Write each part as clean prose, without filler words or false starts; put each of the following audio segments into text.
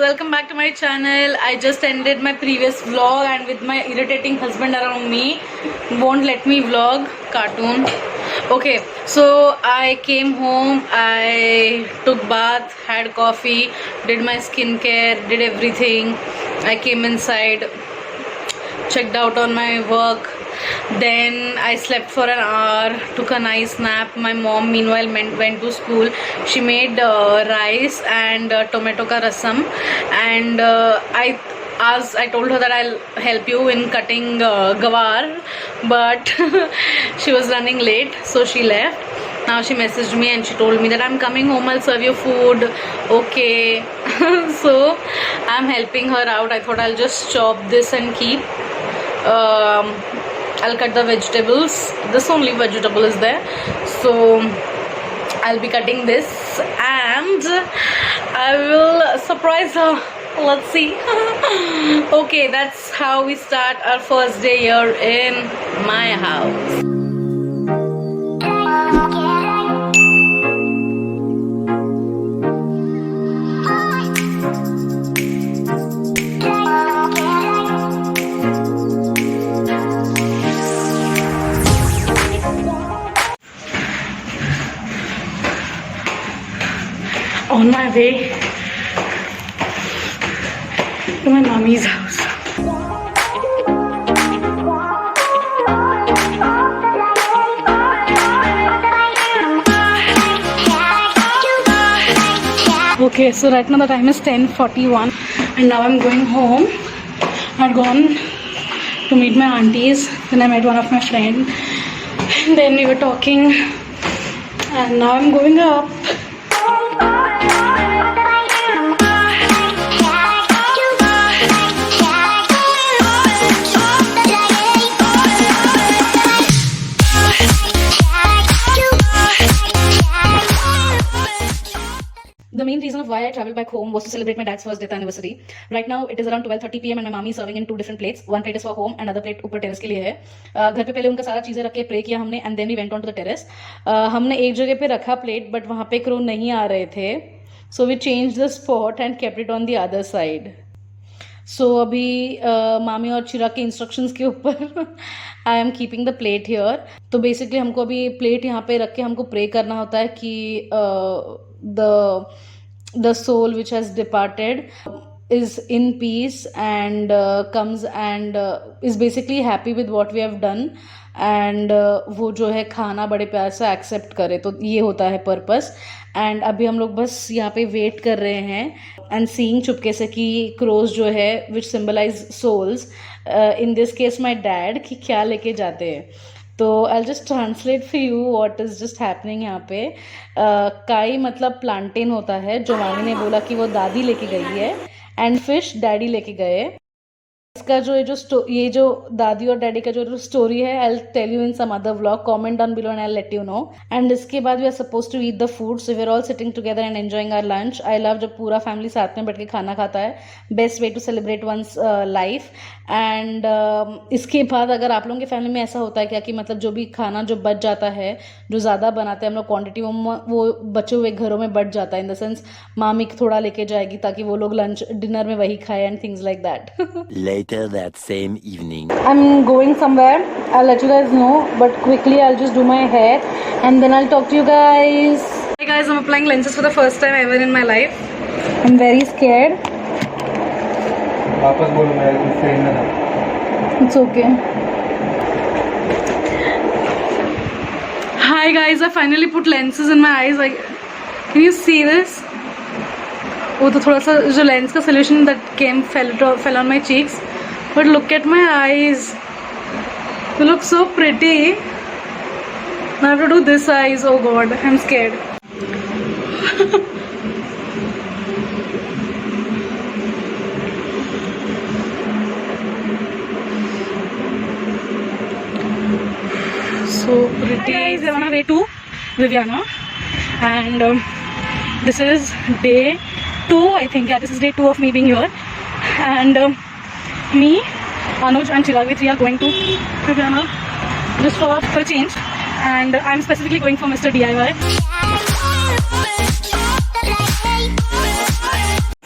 welcome back to my channel. I just ended my previous vlog and with my irritating husband around me won't let me vlog cartoon. Okay, so I came home, I took bath, had coffee, did my skincare, did everything. I came inside, checked out on my work. Then I slept for an hour, took a nice nap. My mom meanwhile went to school. She made rice and tomato ka rasam, and I told her that I'll help you in cutting gawar, but she was running late, so she left. Now she messaged me and she told me that I'm coming home, I'll serve you food. Okay. So I'm helping her out. I thought I'll just chop this and keep. I'll cut the vegetables. This only vegetable is there, so I'll be cutting this and I will surprise her. Let's see. Okay, that's how we start our first day here in my house. On my way to my mommy's house. Okay, so right now the time is 10:41 and now I'm going home. I'd gone to meet my aunties, then I met one of my friends and then we were talking and now I'm going up. The main reason of why I traveled back home was to celebrate my dad's first death anniversary. Right now it is around 12:30 p.m. and my mommy is serving in two different plates. One plate is for home, another plate ऊपर terrace के लिए है. घर पे पहले उनका सारा चीज़ें रख के प्रे किया हमने and then we went on to the terrace. हमने एक जगह पे रखा प्लेट बट वहाँ पे क्रो नहीं आ रहे थे, so we changed the spot and kept it on the other side. So अभी मामी और चिराग के इंस्ट्रक्शंस के ऊपर I am keeping the plate here. तो बेसिकली हमको अभी प्लेट यहाँ पे रख के हमको प्रे करना होता है कि the soul which has departed is in peace and comes and is basically happy with what we have done and वो जो है खाना बड़े प्यार से एक्सेप्ट करे. तो ये होता है पर्पस. एंड अभी हम लोग बस यहाँ पे वेट कर रहे हैं एंड सीइंग चुपके से कि क्रोज जो है which symbolize souls, in this case my dad, कि क्या लेके जाते हैं. तो I just translate for you what is just happening यहाँ पे. काई मतलब प्लांटेन होता है, जो मामी ने बोला कि वो दादी लेके गई है, एंड फिश डैडी लेके गए. इसका जो ये जो दादी और डैडी का जो स्टोरी है, I will tell you in some other vlog. Comment down below and I will let you know. And इसके बाद we are suppose to eat the food, so we are all sitting together and enjoying our lunch. I love जब पूरा family साथ में बैठ के खाना खाता है. Best way to celebrate one's life. And इसके बाद अगर आप लोगों के फैमिली में ऐसा होता है क्या कि मतलब जो भी खाना जो बच जाता है, जो ज़्यादा बनाते हैं हम लोग क्वान्टिटी, वो बचे हुए घरों में बच जाता है. इन द सेंस मामी थोड़ा लेके जाएगी ताकि वो लोग लंच डिनर में वही खाए and things like that. Later that same evening. I'm going somewhere. I'll let you guys know, but quickly I'll just do my hair and then I'll talk to you guys. Hey guys, I'm applying lenses for the first time ever in my life. I'm very scared. वापस बोलो, मैं frame में था. It's okay. Hi guys, I finally put lenses in my eyes. Like, can you see this? वो तो थोड़ा सा जो लेंस का solution that fell on my cheeks. But look at my eyes. They look so pretty. Now I have to do this eyes. Oh god, I'm scared. So pretty. Hi guys, we're on our way to Viviana. And this is day 2, I think. Yeah, this is day 2 of me being here. And me, Anuj and Chirag, we three are going to Viviana just for a change. And I'm specifically going for Mr. DIY.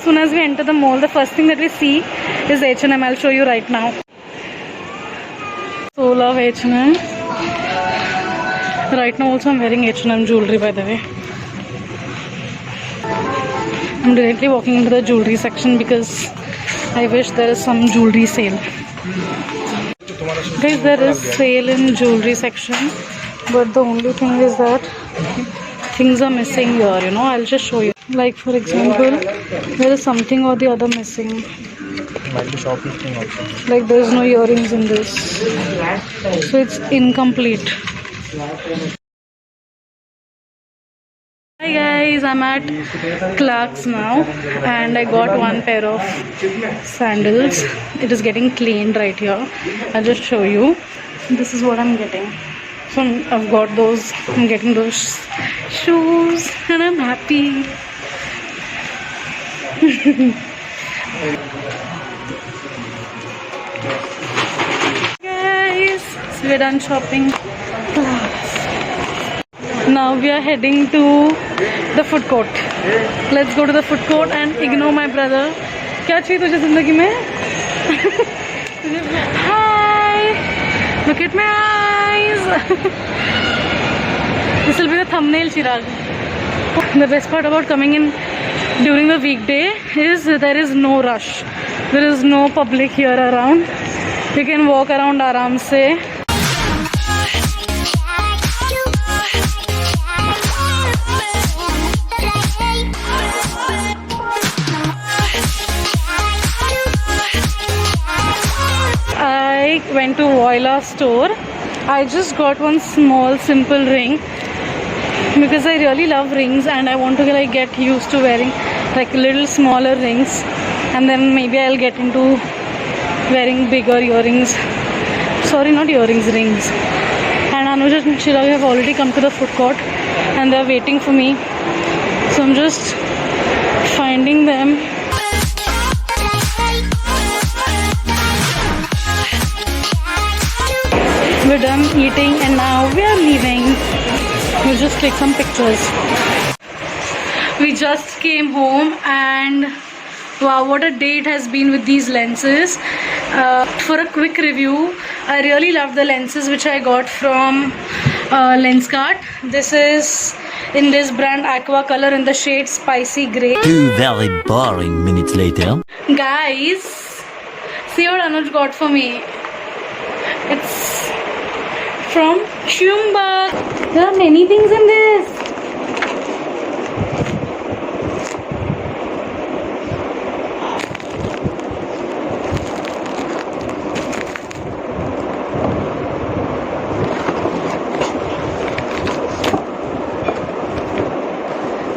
As soon as we enter the mall, the first thing that we see is H&M. I'll show you right now. So love H&M. Right now also I'm wearing H&M jewelry, by the way. I'm directly walking into the jewelry section because I wish there is some jewelry sale. Guys, there is sale in jewelry section, but the only thing is that things are missing here, you know. I'll just show you. Like for example, there is something or the other missing. Might be shoplifting also. Like there is no earrings in this, so it's incomplete. Hi guys, I'm at Clarks now and I got one pair of sandals. It is getting cleaned right here. I'll just show you. This is what I'm getting. So I've got those. I'm getting those shoes and I'm happy. Guys, so we're done shopping. Now we are heading to the food court. Let's go to the food court and ignore my brother. क्या चाहिए तुझे जिंदगी में? Hi, look at my eyes. This will be the thumbnail, Chirag. The best part about coming in during the weekday is there is no rush. There is no public here around. You can walk around आराम से. I went to Voila store. I just got one small simple ring because I really love rings and I want to like get used to wearing like little smaller rings, and then maybe I'll get into wearing bigger earrings. Sorry, not earrings, rings. And Anuj and Chirag have already come to the food court and they're waiting for me. So I'm just finding them. We're done eating and now we are leaving. We'll just take some pictures. We just came home and wow, what a day it has been with these lenses. For a quick review, I really love the lenses which I got from Lenskart. This is in this brand Aqua Color in the shade Spicy Grey. 2 very boring minutes later. Guys, see what Anuj got for me. It's from Chumbak. There are many things in this.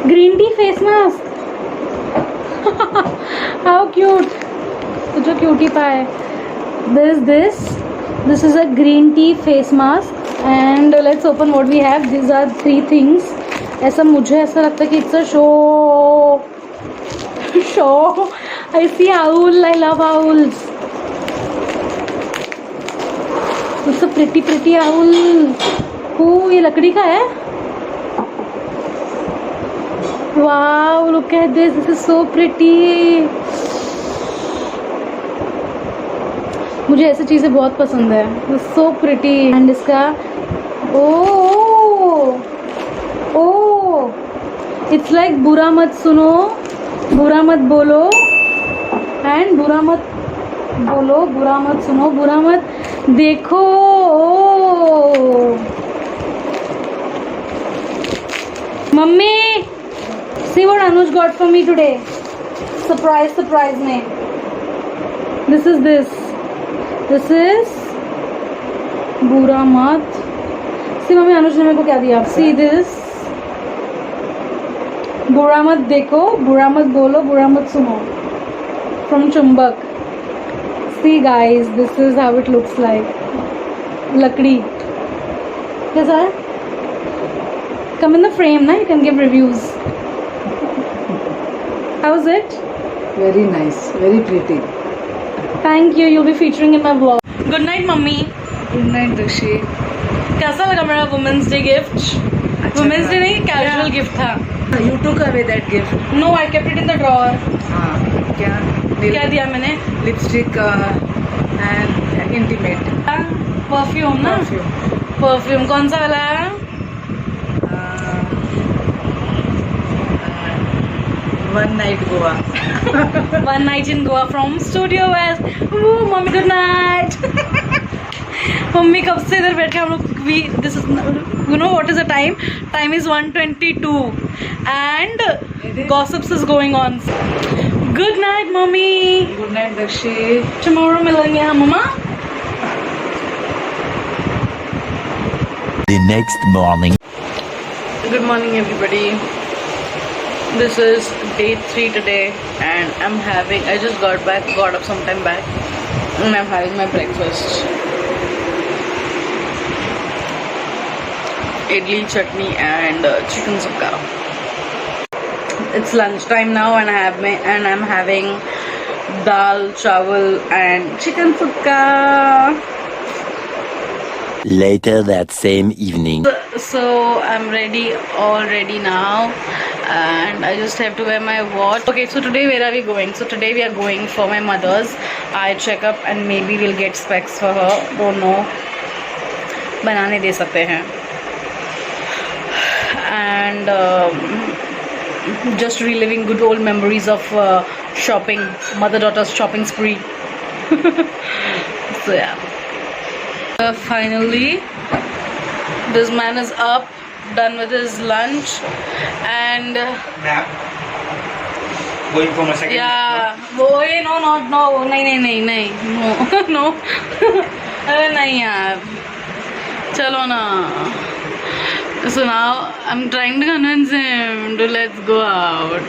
Green tea face mask. How cute. Such a cutie pie. There's this. This is a green tea face mask and let's open what we have. These are 3 things. ऐसा मुझे ऐसा लगता है कि it's a show. Show. I see owl. I love owls. It's a pretty owl. Oh, ये लकड़ी का है. Wow, look at this. This is so pretty. मुझे ऐसी चीज़ें बहुत पसंद है. So pretty. एंड इसका इट्स लाइक बुरा मत सुनो, बुरा मत बोलो एंड बुरा मत बोलो, बुरा मत सुनो, बुरा मत देखो. Mummy, see what Anuj got for me today. Surprise me. This is बुरा मत. सी मम्मी, अनुज ने मेरे को क्या दिया. See this. बुरा मत देखो, बुरा मत बोलो, बुरा मत सुनो. From Chumbak. See guys, this is how it looks like. लकड़ी. कैसा है? Come in the frame, ना? You can give reviews. How's it? Very nice, very pretty. Thank you. You'll be featuring in my vlog. Good night, mummy. Good night, Rishi. कैसा लगा मेरा women's day gift? Women's day नहीं, casual gift था. You took away that gift. No, I kept it in the drawer. क्या क्या दिया मैंने? Lipstick and intimate perfume ना? परफ्यूम परफ्यूम कौन सा वाला है? One night Goa One night in Goa from Studio West. Woo, mummy good night. Mummy कब से इधर बैठ के हम लोग this is you know what is the time is 1:22 and gossips is going on. Good night mummy. Good night Dakshi. Tomorrow मिलेंगे हम मम्मा. The next morning. Good morning everybody. This is day 3 today and I just got up some time back and I'm having my breakfast. Idli, chutney and chicken sukka. It's lunch time now and I'm having dal, chawal and chicken sukka. Later that same evening. So I'm all ready now and I just have to wear my watch. Okay, so today where are we going? So today we are going for my mother's eye checkup and maybe we'll get specs for her. Don't know. बनाने दे सकते हैं. And just reliving good old memories of shopping, mother-daughter shopping spree. So yeah. Finally, this man is up, done with his lunch, and Nap. Going for my second. yeah. Oh, no, नहीं, no, no. अरे नहीं यार, चलो ना. So now I'm trying to convince him to let's go out.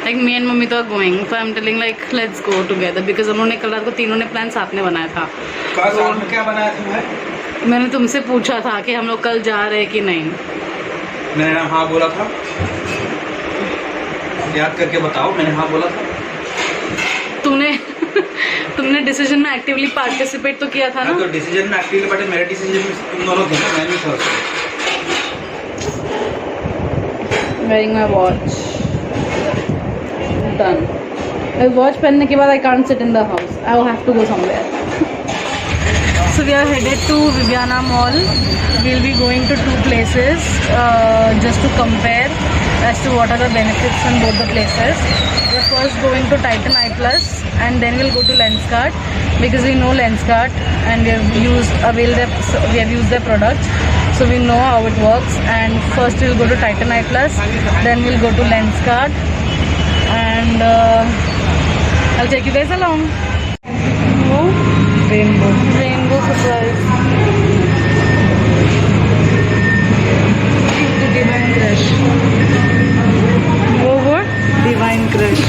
Like me and mummy तो are going, so I'm telling like let's go together because हम लोगों ने कल रात को तीनों ने प्लान साथ में बनाया था. कल साथ में क्या बनाया तुमने? मैंने तुमसे पूछा था कि हम लोग कल जा रहे हैं कि नहीं. मैंने हाँ बोला था. याद करके बताओ, मैंने हाँ बोला था. तुमने डिसीजन में एक्टिवली पार्टिसिपेट तो किया था ना. तो डिसीजन में एक्टिवली पार्टिसिपेट, मेरे डिसीजन में तुम दोनों थे ना, मैं नहीं था उसमें. Wearing my watch. Done. Watch पहनने के बाद I can't sit in the house. I will have to go somewhere. So we are headed to Viviana Mall. We'll be going to 2 places just to compare as to what are the benefits in both the places. We're first going to Titan Eye Plus and then we'll go to Lenskart because we know Lenskart and we have used their products. So we know how it works, and first we'll go to Titan Eye Plus, then we'll go to Lenskart, and I'll take you guys along. Rainbow surprise. Divine Crush. What? Divine Crush.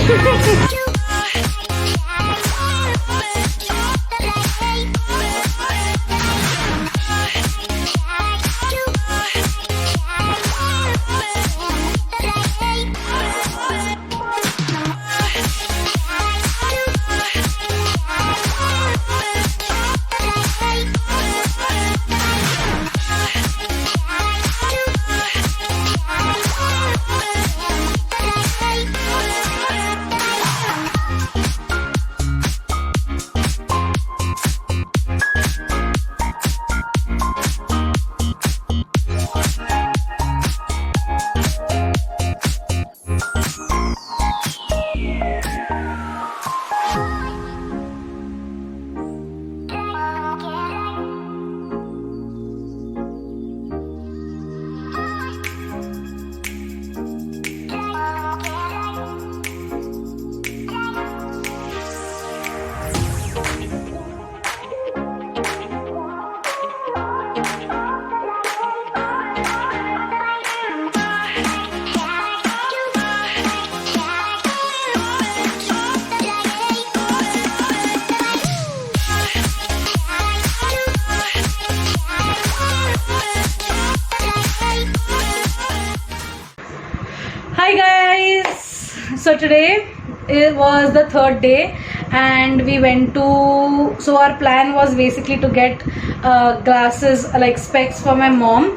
Hi guys, so today it was the 3rd day and we went to, so our plan was basically to get glasses like specs for my mom,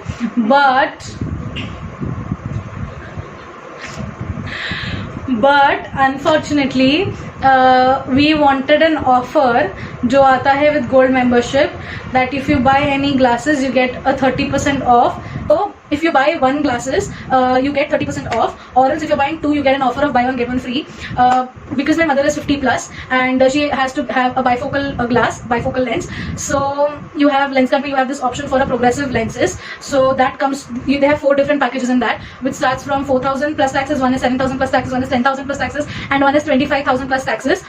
but unfortunately we wanted an offer जो आता है with gold membership, that if you buy any glasses you get a 30% off. So if you buy one glasses you get 30% off, or else if you're buying two you get an offer of buy one get one free. Because my mother is 50 plus and she has to have a bifocal bifocal lens, so you have lens company, you have this option for a progressive lenses. So that comes, they have 4 different packages in that, which starts from 4,000 plus taxes, one is 7,000 plus taxes, one is 10,000 plus taxes, and one is 25,000 plus taxes.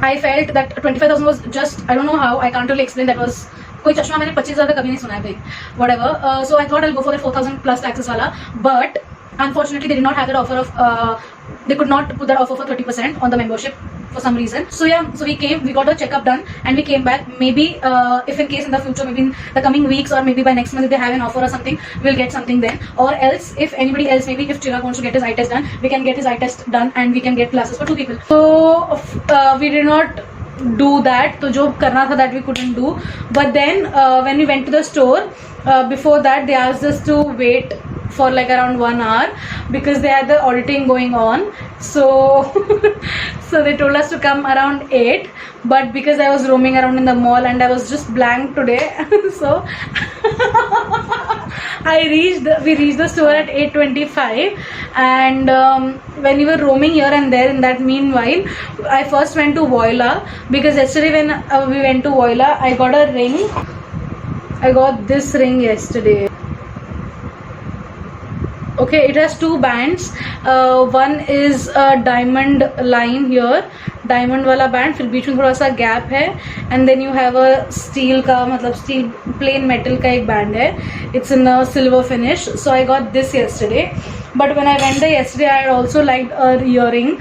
I felt that 25,000 was just, I don't know how, I can't really explain, that was कोई चश्मा मैंने 25,000 का कभी नहीं सुना है भाई, whatever. So I thought I'll go for the 4,000 plus taxes वाला, but unfortunately they did not have that offer of they could not put that offer for 30% on the membership for some reason. So yeah, so we came, we got a checkup done and we came back. Maybe if in case in the future, maybe in the coming weeks or maybe by next month if they have an offer or something, we'll get something then. Or else if anybody else, maybe if Chirag wants to get his eye test done, we can get his eye test done and we can get glasses for 2 people. So we did not do that, तो जो करना था that we couldn't do. But then when we went to the store, before that they asked us to wait for like around 1 hour because they had the auditing going on. So so they told us to come around 8, but because I was roaming around in the mall and I was just blank today, so we reached the store at 8:25, and when we were roaming here and there in that meanwhile, I first went to Voila because yesterday when we went to Voila, I got a ring. I got this ring yesterday. Okay, it has 2 bands. One is a diamond line here, diamond वाला band, फिर बीच में थोड़ा सा gap है, and then you have a steel का, मतलब steel plain metal का एक band है. It's in a silver finish. So I got this yesterday. But when I went there yesterday, I had also liked a earring.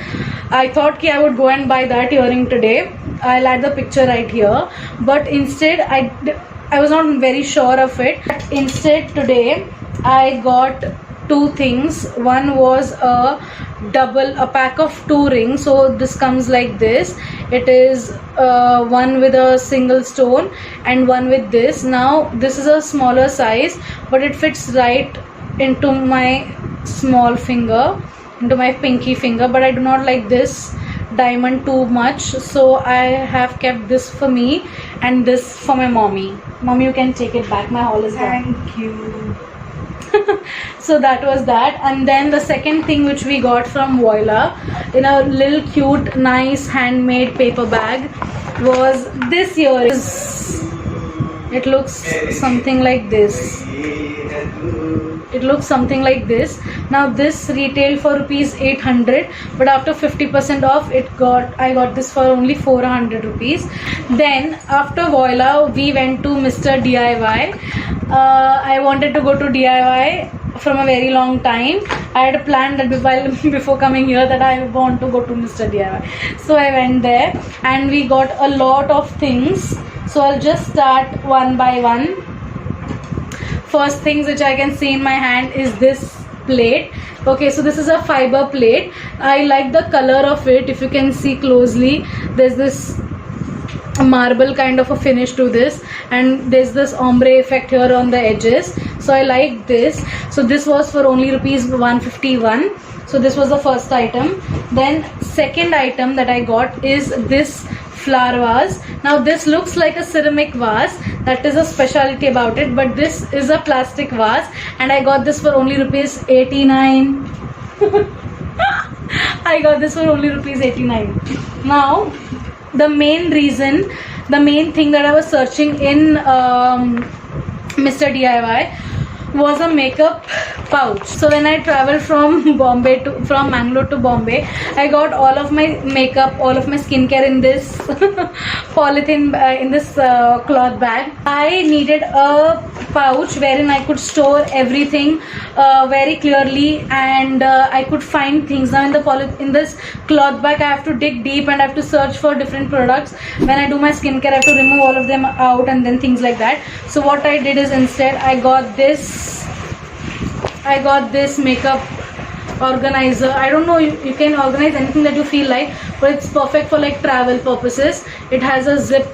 I thought I would go and buy that earring today. I'll add the picture right here. But instead, I was not very sure of it. But instead today, I got 2 things. One was a pack of 2 rings. So this comes like this. It is one with a single stone and one with this. Now this is a smaller size, but it fits right into my small finger, into my pinky finger. But I do not like this diamond too much, so I have kept this for me and this for my mommy. Mommy, you can take it back. My haul is done. Thank you. So that was that. And then the second thing which we got from Voila in a little cute nice handmade paper bag was this earring. It looks something like this. It looks something like this. Now this retailed for rupees 800, but after 50% off I got this for only 400 rupees. Then after Voila we went to Mr. DIY. I wanted to go to DIY from a very long time. I had planned that before coming here that I want to go to Mr. DIY. So I went there and we got a lot of things. So I'll just start one by one. First things which I can see in my hand is this plate. Okay, so this is a fiber plate. I like the color of it. If you can see closely, there's this marble kind of a finish to this, and there's this ombre effect here on the edges. So I like this. So this was for only rupees 151. So this was the first item. Then second item that I got is this flower vase. Now this looks like a ceramic vase, that is a specialty about it, but this is a plastic vase and I got this for only rupees 89. I got this for only rupees 89. Now the main thing that I was searching in Mr. DIY was a makeup pouch. So when I traveled from Mangalore to Bombay, I got all of my makeup, all of my skincare in this polythene, in this cloth bag. I needed a pouch wherein I could store everything very clearly, and I could find things. Now in this cloth bag, I have to dig deep and I have to search for different products. When I do my skincare, I have to remove all of them out and then things like that. So what I did is instead I got this makeup organizer. I don't know, you can organize anything that you feel like, but it's perfect for like travel purposes. It has a zip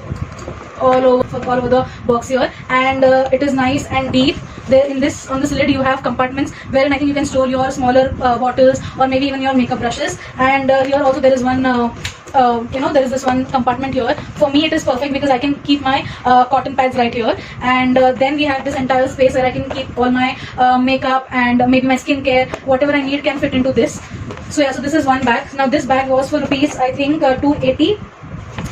all over the box here, and it is nice and deep. there in this, on this lid you have compartments wherein I think you can store your smaller bottles or maybe even your makeup brushes. And here also there is one there is this one compartment here. For me it is perfect because I can keep my cotton pads right here, and then we have this entire space where I can keep all my makeup and maybe my skincare, whatever I need can fit into this. So yeah, so this is one bag. Now this bag was for rupees I think 280.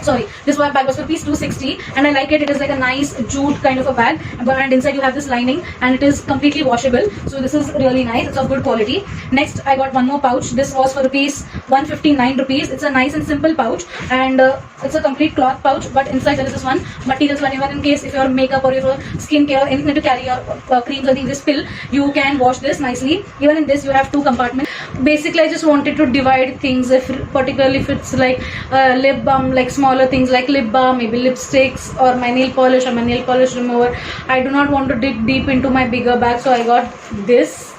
Sorry, this bag was for rupees 260, and I like it. It is like a nice jute kind of a bag, and inside you have this lining, and it is completely washable. So this is really nice. It's of good quality. Next, I got one more pouch. This was for rupees 159 rupees. It's a nice and simple pouch, and it's a complete cloth pouch. But inside there is this one materials one, even in case if your makeup or your skincare or anything to carry your creams or things this spill, you can wash this nicely. Even in this, you have two compartments. Basically, I just wanted to divide things. If particularly if it's like lip balm, like smaller things like lip balm, maybe lipsticks, or my nail polish or my nail polish remover, I do not want to dig deep into my bigger bag, so I got this.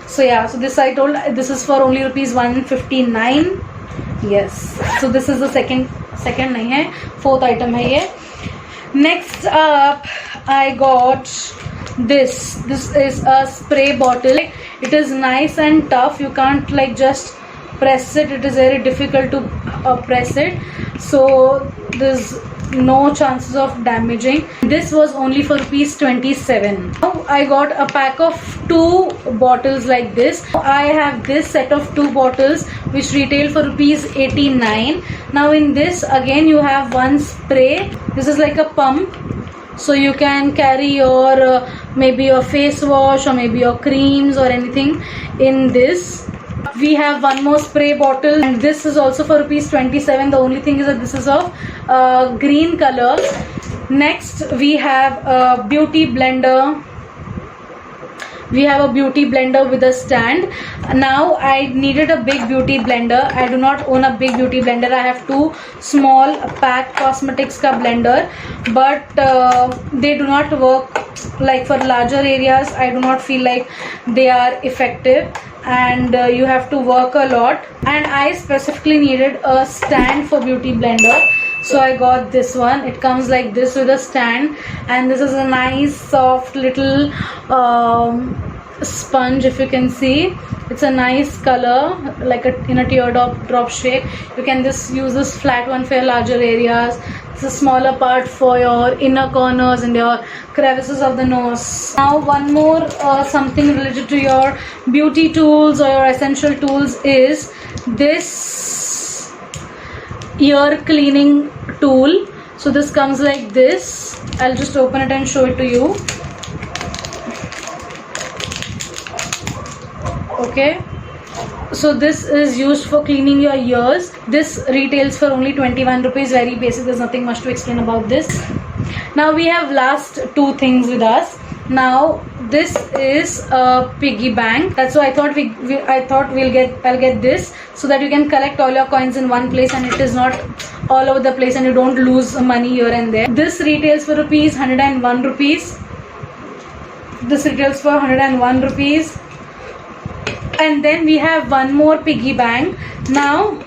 So yeah, so this I told this is for only rupees 159. Yes, so this is the second nahi hai, fourth item hai ye. Next up I got this is a spray bottle. It is nice and tough. You can't like just press it. It is very difficult to press it, so there's no chances of damaging. This was only for rupees 27. Now I got a pack of 2 bottles like this. I have this set of 2 bottles which retail for rupees 89. Now in this again you have one spray. This is like a pump, so you can carry your maybe your face wash or maybe your creams or anything in this. We have one more spray bottle, and this is also for rupees 27. The only thing is that this is of green color. Next we have a beauty blender. We have a beauty blender with a stand. Now I needed a big beauty blender. I do not own a big beauty blender. I have 2 small pack cosmetics ka blender, but they do not work like for larger areas. I do not feel like they are effective, and you have to work a lot, and I specifically needed a stand for beauty blender, so I got this one. It comes like this with a stand, and this is a nice soft little sponge. If you can see, it's a nice color, like in a teardrop shape. You can just use this flat one for your larger areas. It's a smaller part for your inner corners and your crevices of the nose. Now one more something related to your beauty tools or your essential tools is this ear cleaning tool. So this comes like this. I'll just open it and show it to you. Okay, so this is used for cleaning your ears. This retails for only 21 rupees. Very basic, there's nothing much to explain about this. Now we have last 2 things with us. Now this is a piggy bank. That's why I thought I'll get this, so that you can collect all your coins in one place and it is not all over the place and you don't lose money here and there. This retails for rupees 101 rupees. This retails for 101 rupees. And then we have one more piggy bank. Now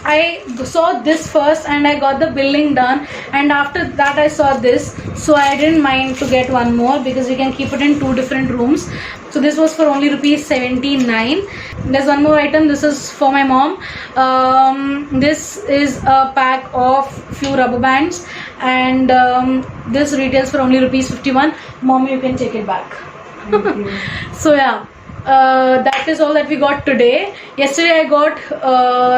I saw this first and I got the billing done, and after that I saw this, so I didn't mind to get one more because you can keep it in 2 different rooms. So this was for only rupees 79. There's one more item. This is for my mom. This is a pack of few rubber bands, and this retails for only rupees 51. Mom, you can take it back. So yeah, that is all that we got today. Yesterday I got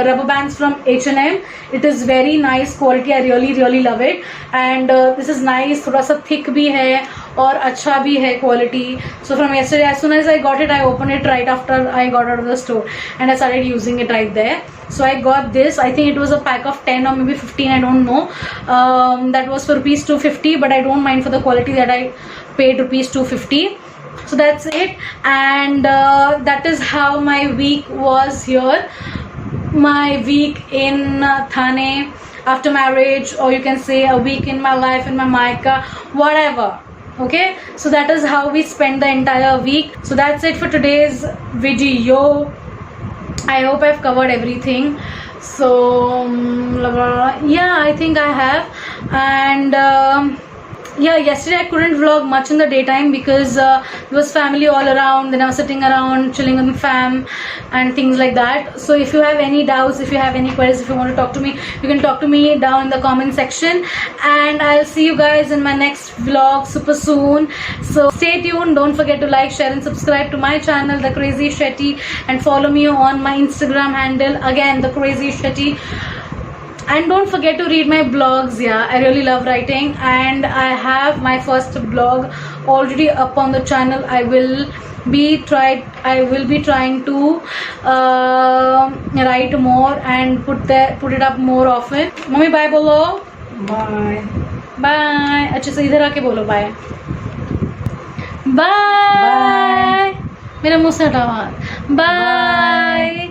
rubber bands from H&M. It is very nice quality. I really love it, and this is nice. थोड़ा सा thick भी है और अच्छा भी है quality. So from yesterday, as soon as I got it, I opened it right after I got out of the store, and I started using it right there. So I got this. I think it was a pack of 10 or maybe 15. I don't know. That was for rupees 250, but I don't mind for the quality that I paid rupees 250. So that's it, and that is how my week was here. My week in Thane after marriage, or you can say a week in my life in my Maika, whatever. Okay, so that is how we spent the entire week. So that's it for today's video. I hope I've covered everything. So yeah, I think I have, and yeah, yesterday I couldn't vlog much in the daytime because there was family all around. Then I was sitting around chilling with fam and things like that. So if you have any doubts, if you have any queries, if you want to talk to me, you can talk to me down in the comment section. And I'll see you guys in my next vlog super soon. So stay tuned. Don't forget to like, share and subscribe to my channel, The Crazy Shetty, and follow me on my Instagram handle, again The Crazy Shetty. And don't forget to read my blogs. Yeah, I really love writing, and I have my first blog already up on the channel. I will be trying to write more and put it up more often. Mommy, bye bolo. Bye. Bye. अच्छे से इधर आके बोलो bye. Bye. मेरा मुंह से हटाओ हाथ. Bye.